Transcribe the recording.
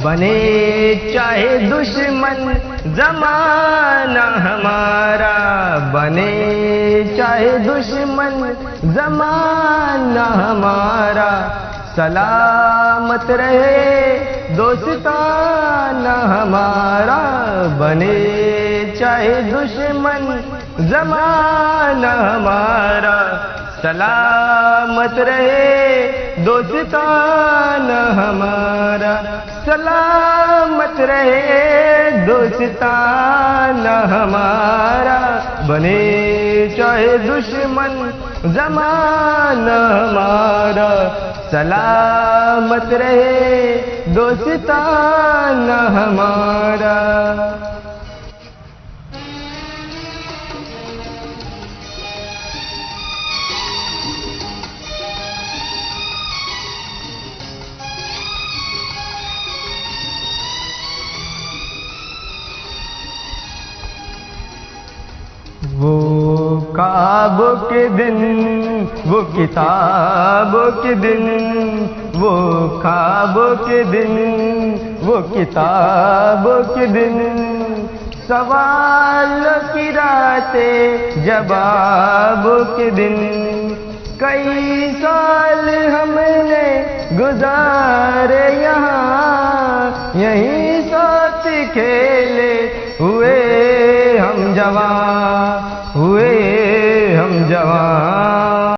बने चाहे दुश्मन जमाना हमारा, बने चाहे दुश्मन जमाना हमारा, सलामत रहे दोस्ताना हमारा। बने चाहे दुश्मन जमाना हमारा, सलामत रहे दोस्ताना हमारा, सलामत रहे दोस्ताना हमारा। बने चाहे दुश्मन जमाना हमारा, सलामत रहे दोस्ताना हमारा। वो ख्वाबों के दिन, वो किताबों के दिन, वो ख्वाबों के दिन, वो किताबों के दिन, सवालों की रातें जवाबों के दिन। कई साल हमने गुजारे यहाँ, यहीं साथ खेले हुए हम जवान।